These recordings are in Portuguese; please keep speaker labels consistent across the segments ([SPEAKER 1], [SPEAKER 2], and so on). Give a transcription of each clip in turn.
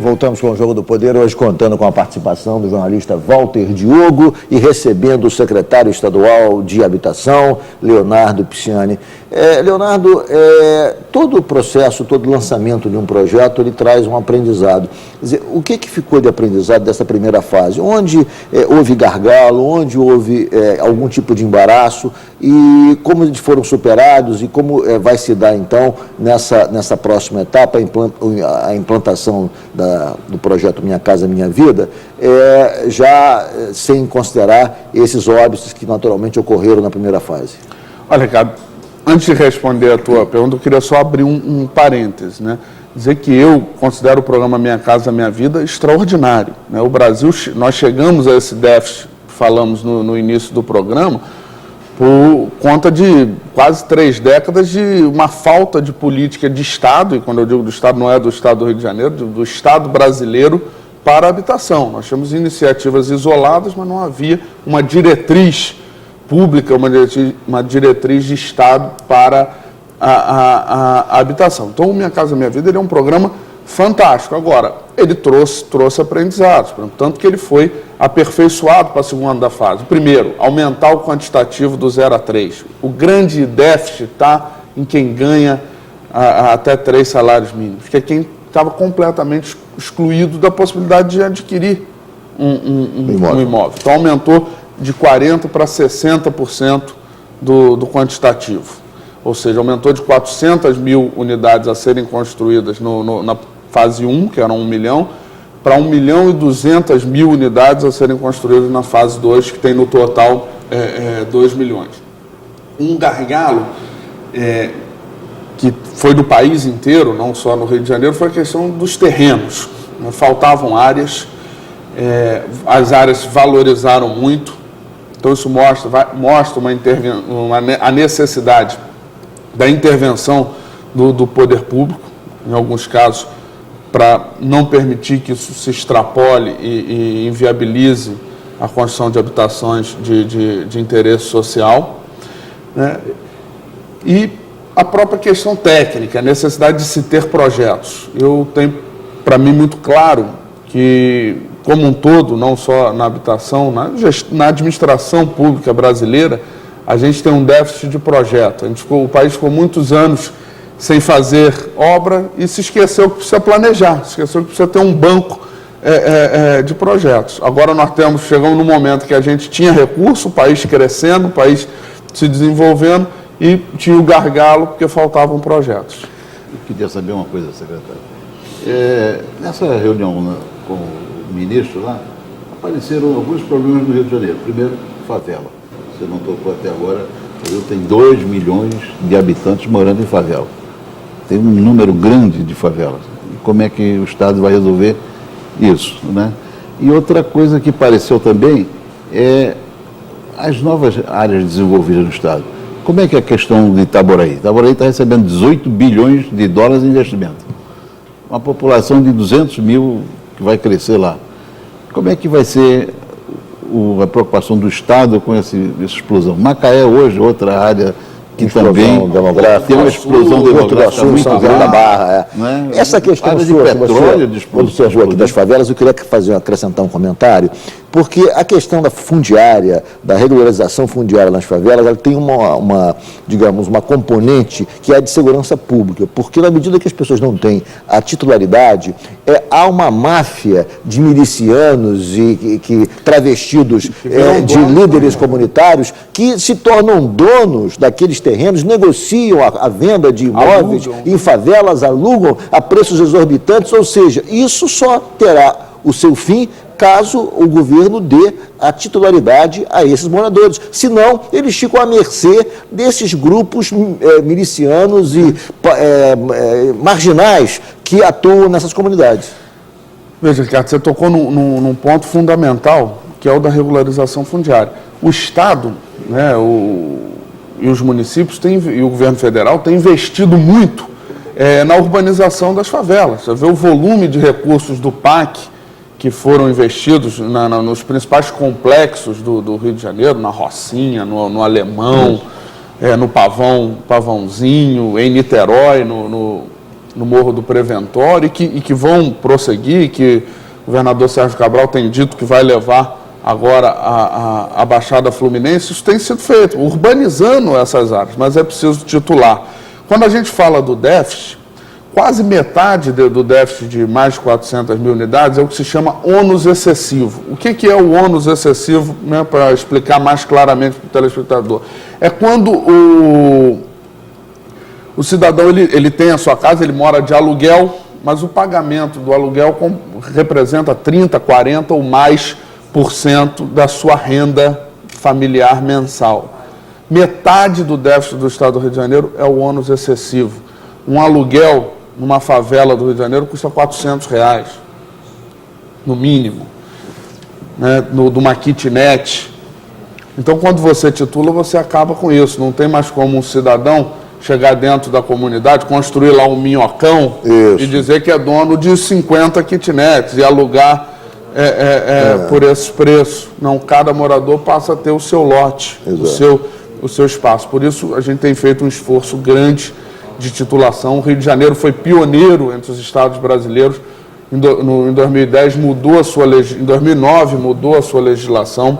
[SPEAKER 1] voltamos com o Jogo do Poder, hoje contando com a participação do jornalista Walter Diogo e recebendo o secretário estadual de Habitação, Leonardo Pisciani. Leonardo, todo o processo, todo o lançamento de um projeto, ele traz um aprendizado. Quer dizer, o que ficou de aprendizado dessa primeira fase? Onde houve gargalo, onde houve algum tipo de embaraço e como eles foram superados e como vai se dar, então, nessa próxima etapa, a implantação do projeto Minha Casa Minha Vida, já sem considerar esses óbitos que naturalmente ocorreram na primeira fase?
[SPEAKER 2] Olha, Ricardo, antes de responder a tua pergunta, eu queria só abrir um parêntese, né? Dizer que eu considero o programa Minha Casa Minha Vida extraordinário, né? O Brasil, nós chegamos a esse déficit, falamos no início do programa, por conta de quase 3 décadas de uma falta de política de Estado, e quando eu digo do Estado, não é do Estado do Rio de Janeiro, do Estado brasileiro para a habitação. Nós tínhamos iniciativas isoladas, mas não havia uma diretriz pública, uma diretriz de Estado para a habitação. Então, o Minha Casa Minha Vida ele é um programa fantástico. Agora, ele trouxe aprendizados, tanto que ele foi aperfeiçoado para a segunda fase. Primeiro, aumentar o quantitativo do 0 a 3. O grande déficit está em quem ganha até 3 salários mínimos, que é quem estava completamente excluído da possibilidade de adquirir um imóvel. Então, aumentou de 40% para 60% do quantitativo. Ou seja, aumentou de 400 mil unidades a serem construídas na fase 1, que era 1 milhão, para 1.200.000 unidades a serem construídas na fase 2, que tem no total 2 milhões. Um gargalo que foi do país inteiro, não só no Rio de Janeiro, foi a questão dos terrenos. Faltavam áreas, as áreas valorizaram muito, então isso mostra a necessidade da intervenção do poder público, em alguns casos, para não permitir que isso se extrapole e inviabilize a construção de habitações de interesse social, né? E a própria questão técnica, a necessidade de se ter projetos. Eu tenho, para mim, muito claro que, como um todo, não só na habitação, na administração pública brasileira, a gente tem um déficit de projeto. O país ficou muitos anos sem fazer obra e se esqueceu que precisa planejar, se esqueceu que precisa ter um banco de projetos. Agora chegamos num momento que a gente tinha recurso, o país crescendo, o país se desenvolvendo e tinha o gargalo porque faltavam projetos.
[SPEAKER 3] Eu queria saber uma coisa, secretário. Nessa reunião com o ministro lá, apareceram alguns problemas no Rio de Janeiro. Primeiro, favela. Você não tocou até agora, o Rio tem 2 milhões de habitantes morando em favela. Tem um número grande de favelas. E como é que o Estado vai resolver isso, né? E outra coisa que apareceu também é as novas áreas desenvolvidas no Estado. Como é que é a questão de Itaboraí? Itaboraí está recebendo 18 bilhões de dólares de investimento. Uma população de 200 mil que vai crescer lá. Como é que vai ser a preocupação do Estado com essa explosão? Macaé hoje, outra área que também tem uma explosão demográfica muito grande da Barra.
[SPEAKER 1] Né? Essa questão de petróleo, de explosão aqui das favelas, eu queria acrescentar um comentário, porque a questão da fundiária, da regularização fundiária nas favelas, ela tem uma componente que é de segurança pública, porque na medida que as pessoas não têm a titularidade, há uma máfia de milicianos e travestidos de líderes comunitários que se tornam donos daqueles terrenos, negociam a venda de imóveis em favelas, alugam a preços exorbitantes, ou seja, isso só terá o seu fim caso o governo dê a titularidade a esses moradores. Senão, eles ficam à mercê desses grupos milicianos e marginais que atuam nessas comunidades.
[SPEAKER 2] Veja, Ricardo, você tocou num ponto fundamental, que é o da regularização fundiária. O Estado, né, e os municípios e o governo federal têm investido muito na urbanização das favelas. Você vê o volume de recursos do PAC que foram investidos nos principais complexos do Rio de Janeiro, na Rocinha, no Alemão, no Pavãozinho, em Niterói, no Morro do Preventório e que vão prosseguir, que o governador Sérgio Cabral tem dito que vai levar agora a Baixada Fluminense. Isso tem sido feito, urbanizando essas áreas, mas é preciso titular. Quando a gente fala do déficit, quase metade do déficit de mais de 400 mil unidades é o que se chama ônus excessivo. O que é o ônus excessivo, né, para explicar mais claramente para o telespectador? É quando o cidadão ele tem a sua casa, ele mora de aluguel, mas o pagamento do aluguel representa 30%, 40% ou mais por cento da sua renda familiar mensal. Metade do déficit do Estado do Rio de Janeiro é o ônus excessivo. Um aluguel numa favela do Rio de Janeiro custa R$400, no mínimo, né? Numa kitnet. Então, quando você titula, você acaba com isso. Não tem mais como um cidadão chegar dentro da comunidade, construir lá um minhocão e dizer que é dono de 50 kitnets e alugar por esses preços. Não, cada morador passa a ter o seu lote, o seu espaço. Por isso, a gente tem feito um esforço grande de titulação. O Rio de Janeiro foi pioneiro entre os estados brasileiros. Em 2010 em 2009 mudou a sua legislação,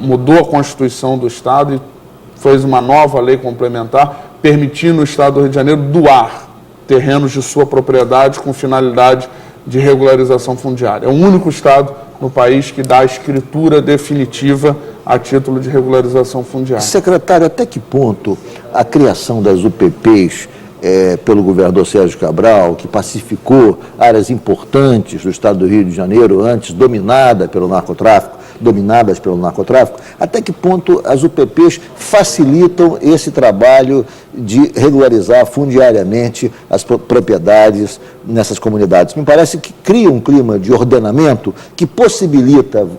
[SPEAKER 2] mudou a Constituição do Estado e fez uma nova lei complementar, permitindo o Estado do Rio de Janeiro doar terrenos de sua propriedade com finalidade de regularização fundiária. É o único estado no país que dá a escritura definitiva a título de regularização fundiária.
[SPEAKER 1] Secretário, até que ponto a criação das UPPs pelo governador Sérgio Cabral, que pacificou áreas importantes do estado do Rio de Janeiro, antes dominadas pelo narcotráfico, até que ponto as UPPs facilitam esse trabalho de regularizar fundiariamente as propriedades nessas comunidades? Me parece que cria um clima de ordenamento que possibilitam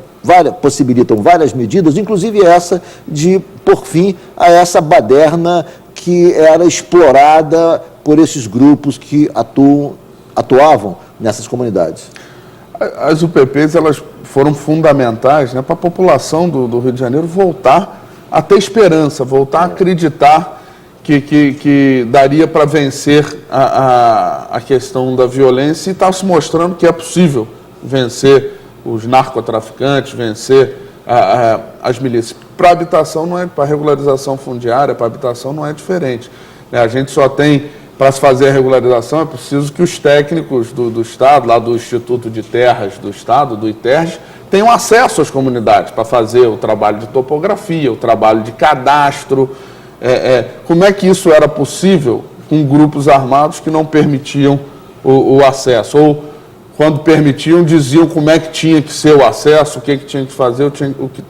[SPEAKER 1] várias medidas, inclusive essa de pôr fim a essa baderna que era explorada por esses grupos que atuavam nessas comunidades.
[SPEAKER 2] As UPPs, elas foram fundamentais, né, para a população do Rio de Janeiro voltar a ter esperança, voltar a acreditar que daria para vencer a questão da violência, e está se mostrando que é possível vencer os narcotraficantes, vencer as milícias. Para habitação não é, para regularização fundiária, para habitação não é diferente. A gente só tem, para se fazer a regularização, é preciso que os técnicos do Estado, lá do Instituto de Terras do Estado, do ITERJ, tenham acesso às comunidades para fazer o trabalho de topografia, o trabalho de cadastro. Como é que isso era possível com grupos armados que não permitiam o acesso? Ou, quando permitiam, diziam como é que tinha que ser o acesso, o que tinha que fazer,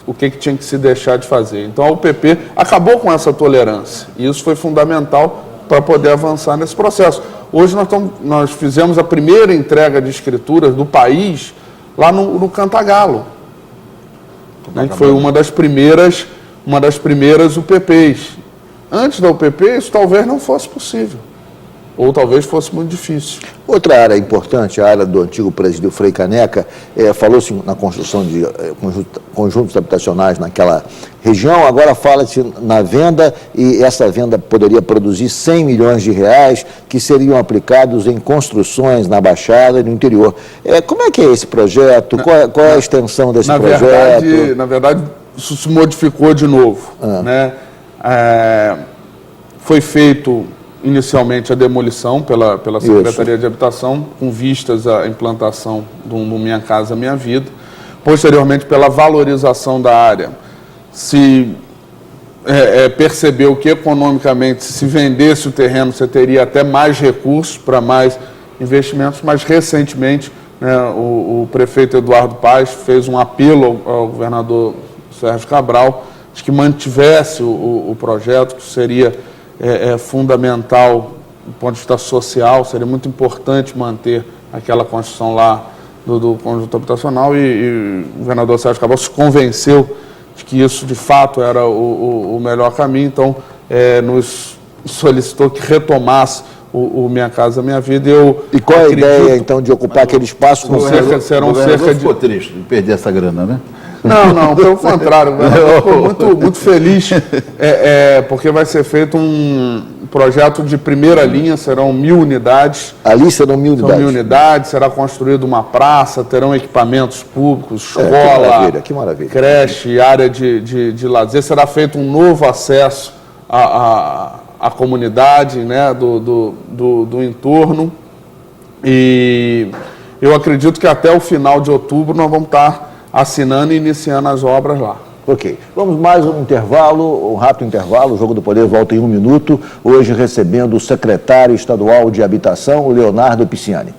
[SPEAKER 2] o que tinha que se deixar de fazer. Então, a UPP acabou com essa tolerância, e isso foi fundamental para poder avançar nesse processo. Hoje nós fizemos a primeira entrega de escrituras do país lá no Cantagalo, né, que foi uma das primeiras UPPs. Antes da UPP, isso talvez não fosse possível, ou talvez fosse muito difícil.
[SPEAKER 1] Outra área importante, a área do antigo presídio Frei Caneca, falou-se na construção de conjuntos habitacionais naquela região, agora fala-se na venda, e essa venda poderia produzir R$100 milhões, que seriam aplicados em construções na Baixada e no interior. Como é que é esse projeto? Qual é a extensão desse projeto?
[SPEAKER 2] Na verdade, isso se modificou de novo. Né? Foi feito inicialmente a demolição pela Secretaria de Habitação, com vistas à implantação do Minha Casa Minha Vida. Posteriormente, pela valorização da área, se percebeu que economicamente, se vendesse o terreno, você teria até mais recursos para mais investimentos, mas recentemente, né, o prefeito Eduardo Paes fez um apelo ao governador Sérgio Cabral de que mantivesse o projeto, que seria fundamental do ponto de vista social, seria muito importante manter aquela construção lá do conjunto habitacional, e o governador Sérgio Cabral se convenceu de que isso de fato era o melhor caminho, então nos solicitou que retomasse o Minha Casa Minha Vida.
[SPEAKER 1] E qual é a ideia então de ocupar aquele espaço?
[SPEAKER 3] Serão cerca de... Ficou triste de perder essa grana, né?
[SPEAKER 2] Não, pelo contrário, eu estou muito feliz, porque vai ser feito um projeto de primeira linha, serão 1.000 unidades.
[SPEAKER 1] Ali serão 1.000 unidades.
[SPEAKER 2] São 1.000 unidades, será construída uma praça, terão equipamentos públicos, escola,
[SPEAKER 1] que maravilha.
[SPEAKER 2] creche, área de lazer. Será feito um novo acesso à comunidade, né, do entorno. E eu acredito que até o final de outubro nós vamos estar assinando e iniciando as obras lá.
[SPEAKER 1] Ok. Vamos mais um intervalo, um rápido intervalo. O Jogo do Poder volta em 1 minuto. Hoje recebendo o secretário estadual de Habitação, o Leonardo Pisciani.